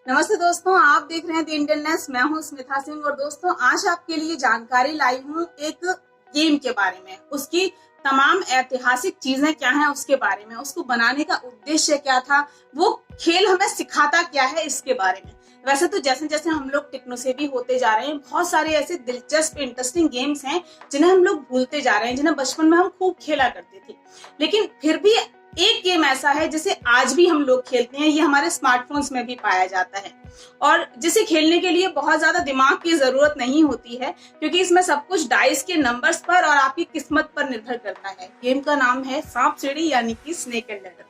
नमस्ते दोस्तों, आप देख रहे हैं द इंडियन नेस्ट। मैं हूं स्मिता सिंह और दोस्तों आज आपके लिए जानकारी लाई हूं एक गेम के बारे में। उसकी तमाम ऐतिहासिक चीजें क्या हैं उसके बारे में, उसको बनाने का उद्देश्य क्या था, वो खेल हमें सिखाता क्या है इसके बारे में। वैसे तो जैसे जैसे हम लोग टेक्नोसेवी होते जा रहे हैं, बहुत सारे ऐसे दिलचस्प इंटरेस्टिंग गेम्स हैं जिन्हें हम लोग भूलते जा रहे हैं, जिन्हें बचपन में हम खूब खेला करते थे। लेकिन फिर भी एक गेम ऐसा है जिसे आज भी हम लोग खेलते हैं, ये हमारे स्मार्टफोन्स में भी पाया जाता है और जिसे खेलने के लिए बहुत ज्यादा दिमाग की जरूरत नहीं होती है, क्योंकि इसमें सब कुछ डाइस के नंबर्स पर और आपकी किस्मत पर निर्भर करता है। गेम का नाम है सांप सीढ़ी यानी कि स्नेक एंड लैडर।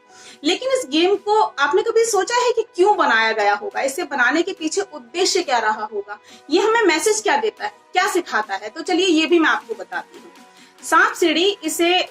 लेकिन इस गेम को आपने कभी सोचा है कि क्यों बनाया गया होगा, इसे बनाने के पीछे उद्देश्य क्या रहा होगा, ये हमें मैसेज क्या देता है, क्या सिखाता है? तो चलिए ये भी मैं आपको बताती हूँ। सांप सीढ़ी इसे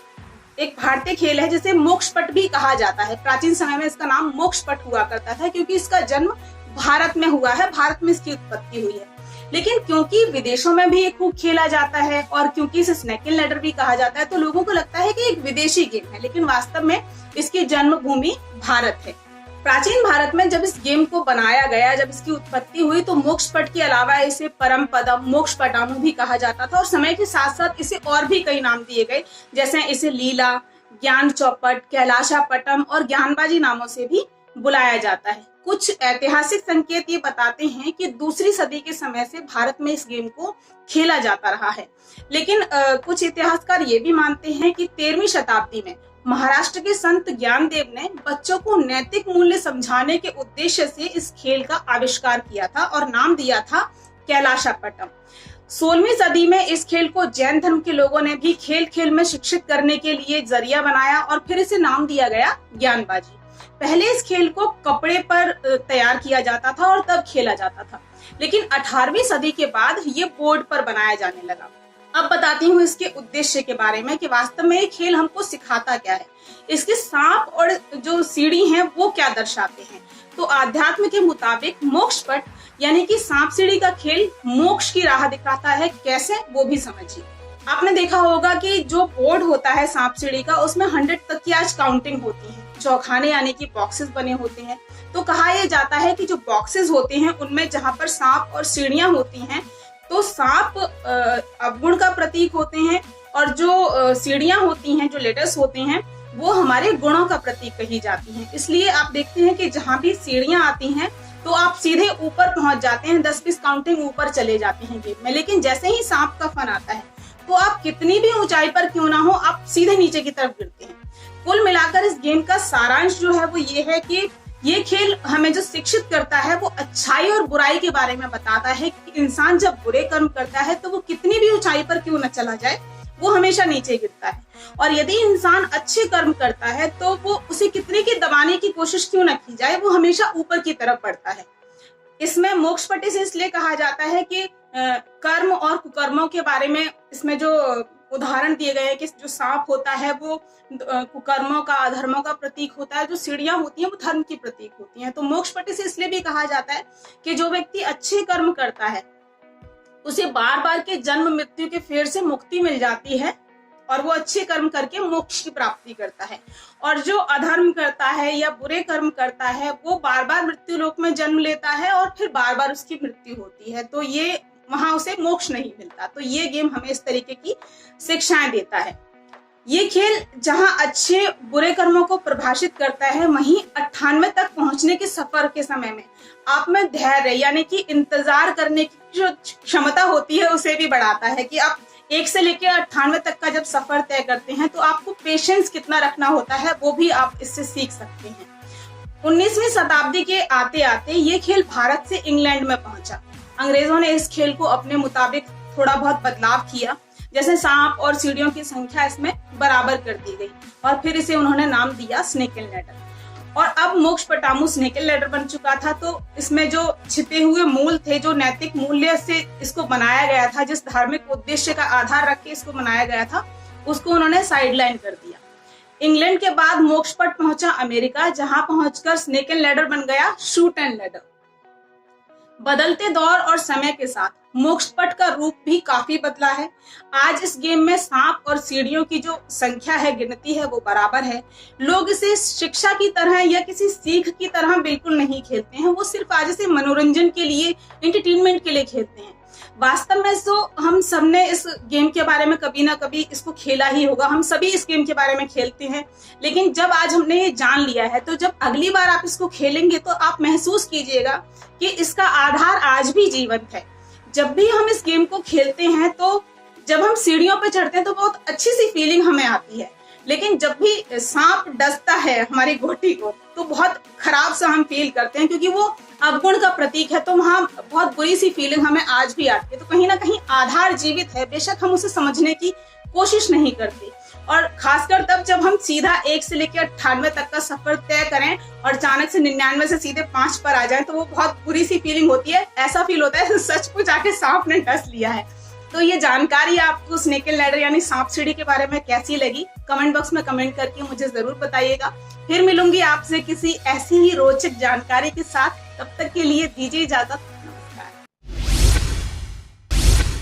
एक भारतीय खेल है जिसे मोक्षपट भी कहा जाता है। प्राचीन समय में इसका नाम मोक्षपट हुआ करता था क्योंकि इसका जन्म भारत में हुआ है, भारत में इसकी उत्पत्ति हुई है। लेकिन क्योंकि विदेशों में भी ये खूब खेला जाता है और क्योंकि इसे स्नेक एंड लैडर भी कहा जाता है, तो लोगों को लगता है कि एक विदेशी गेम है, लेकिन वास्तव में इसकी जन्मभूमि भारत है। प्राचीन भारत में जब इस गेम को बनाया गया, जब इसकी उत्पत्ति हुई, तो मोक्षपट के अलावा इसे परम पदम, मोक्षपटामू भी कहा जाता था और समय के साथ साथ इसे और भी कई नाम दिए गए, जैसे इसे लीला, ज्ञान चौपट, कैलाशापटम और ज्ञानबाजी नामों से भी बुलाया जाता है। कुछ ऐतिहासिक संकेत ये बताते हैं कि दूसरी सदी के समय से भारत में इस गेम को खेला जाता रहा है। लेकिन कुछ इतिहासकार ये भी मानते हैं कि 13वीं शताब्दी में महाराष्ट्र के संत ज्ञानदेव ने बच्चों को नैतिक मूल्य समझाने के उद्देश्य से इस खेल का आविष्कार किया था और नाम दिया था कैलाशापटम। 16वीं सदी में इस खेल को जैन धर्म के लोगों ने भी खेल खेल में शिक्षित करने के लिए जरिया बनाया और फिर इसे नाम दिया गया ज्ञानबाजी। पहले इस खेल को कपड़े पर तैयार किया जाता था और तब खेला जाता था, लेकिन 18वीं सदी के बाद ये बोर्ड पर बनाया जाने लगा। अब बताती हूँ इसके उद्देश्य के बारे में कि वास्तव में ये खेल हमको सिखाता क्या है, इसके सांप और जो सीढ़ी हैं वो क्या दर्शाते हैं। तो आध्यात्म के मुताबिक मोक्षपट यानी कि सांप सीढ़ी का खेल मोक्ष की राह दिखाता है। कैसे, वो भी समझिए। आपने देखा होगा कि जो बोर्ड होता है सांप सीढ़ी का, उसमें 100 तक की आज काउंटिंग होती है। चौखाने यानी कि बॉक्सेस बने होते हैं। तो कहा यह जाता है कि जो बॉक्सेस होते हैं उनमें जहां पर सांप और सीढ़ियां होती हैं, तो सांप अवगुण का प्रतीक होते हैं और जो सीढ़ियां होती हैं, जो लेटर्स होते हैं, वो हमारे गुणों का प्रतीक कही जाती हैं। इसलिए आप देखते हैं कि जहां भी सीढ़ियां आती हैं तो आप सीधे ऊपर पहुंच जाते हैं, 10-20 काउंटिंग ऊपर चले जाते हैं गेम में। लेकिन जैसे ही सांप का फन आता है तो आप कितनी भी ऊंचाई पर क्यों ना हो, आप सीधे नीचे की तरफ गिरते हैं। कुल मिलाकर इस गेम का सारांश जो है वो ये है कि ये खेल हमें जो शिक्षित करता है वो अच्छाई और बुराई के बारे में बताता है कि इंसान जब बुरे कर्म करता है तो वो कितनी भी ऊंचाई पर क्यों न चला जाए, वो हमेशा नीचे गिरता है। और यदि इंसान अच्छे कर्म करता है तो वो उसे कितने की दबाने की कोशिश क्यों न की जाए, वो हमेशा ऊपर की तरफ बढ़ता है। इसमें मोक्षपट से इसलिए कहा जाता है कि कर्म और कुकर्मों के बारे में इसमें जो उदाहरण दिए गए हैं कि जो सांप होता है वो कुकर्मों का, अधर्मों का प्रतीक होता है, जो सीढ़ियां होती हैं वो धर्म की प्रतीक होती हैं। तो मोक्षपट्टी से इसलिए भी कहा जाता है कि जो व्यक्ति अच्छे कर्म करता है उसे बार बार के जन्म मृत्यु के फेर से मुक्ति मिल जाती है और वो अच्छे कर्म करके मोक्ष की प्राप्ति करता है। और जो अधर्म करता है या बुरे कर्म करता है वो बार बार मृत्यु लोक में जन्म लेता है और फिर बार बार उसकी मृत्यु होती है, तो ये वहां उसे मोक्ष नहीं मिलता। तो ये गेम हमें इस तरीके की शिक्षाएं देता है। ये खेल जहां अच्छे बुरे कर्मों को परिभाषित करता है, वहीं 98 तक पहुंचने के सफर के समय में आप में धैर्य यानी कि इंतजार करने की जो क्षमता होती है उसे भी बढ़ाता है कि आप 1 से लेकर 98 तक का जब सफर तय करते हैं तो आपको पेशेंस कितना रखना होता है वो भी आप इससे सीख सकते हैं। 19वीं शताब्दी के आते आते ये खेल भारत से इंग्लैंड में पहुंचा। अंग्रेजों ने इस खेल को अपने मुताबिक थोड़ा बहुत बदलाव किया, जैसे सांप और सीढ़ियों की संख्या इसमें बराबर कर दी गई और फिर इसे उन्होंने नाम दिया स्नेक एंड लैडर। और अब मोक्षपटामू स्नेक एंड लैडर बन चुका था, तो इसमें जो छिपे हुए मूल थे, जो नैतिक मूल्य से इसको बनाया गया था, जिस धार्मिक उद्देश्य का आधार रख के इसको बनाया गया था, उसको उन्होंने साइडलाइन कर दिया। इंग्लैंड के बाद मोक्षपट पहुंचा अमेरिका, जहां पहुंचकर स्नेक एंड लैडर बन गया शूट एंड लैडर। बदलते दौर और समय के साथ मोक्ष पट का रूप भी काफी बदला है। आज इस गेम में सांप और सीढ़ियों की जो संख्या है, गिनती है, वो बराबर है। लोग इसे शिक्षा की तरह या किसी सीख की तरह बिल्कुल नहीं खेलते हैं, वो सिर्फ आज इसे मनोरंजन के लिए, एंटरटेनमेंट के लिए खेलते हैं। वास्तव में तो हम सबने इस गेम के बारे में कभी ना कभी इसको खेला ही होगा, हम सभी इस गेम के बारे में खेलते हैं। लेकिन जब आज हमने ये जान लिया है, तो जब अगली बार आप इसको खेलेंगे तो आप महसूस कीजिएगा कि इसका आधार आज भी जीवंत है। जब भी हम इस गेम को खेलते हैं तो जब हम सीढ़ियों पर चढ़ते हैं तो बहुत अच्छी सी फीलिंग हमें आती है, लेकिन जब भी सांप डसता है हमारी गोटी को तो बहुत खराब सा हम फील करते हैं, क्योंकि वो अवगुण का प्रतीक है। तो वहां बहुत बुरी सी फीलिंग हमें आज भी आती है। तो कहीं ना कहीं आधार जीवित है, बेशक हम उसे समझने की कोशिश नहीं करते। और खासकर तब जब हम सीधा 1 से लेकर 98 तक का सफर तय करें और अचानक से 99 से सीधे 5 पर आ जाएं, तो वो बहुत बुरी सी फीलिंग होती है। ऐसा फील होता है सचमुच आके सांप ने डस लिया है। तो ये जानकारी आपको स्नेक एंड लैडर यानी सांप सीढ़ी के बारे में कैसी लगी, कमेंट बॉक्स में कमेंट करके मुझे जरूर बताइएगा। फिर मिलूंगी आपसे किसी ऐसी ही रोचक जानकारी के साथ। तब तक के लिए दीजिए इजाजत।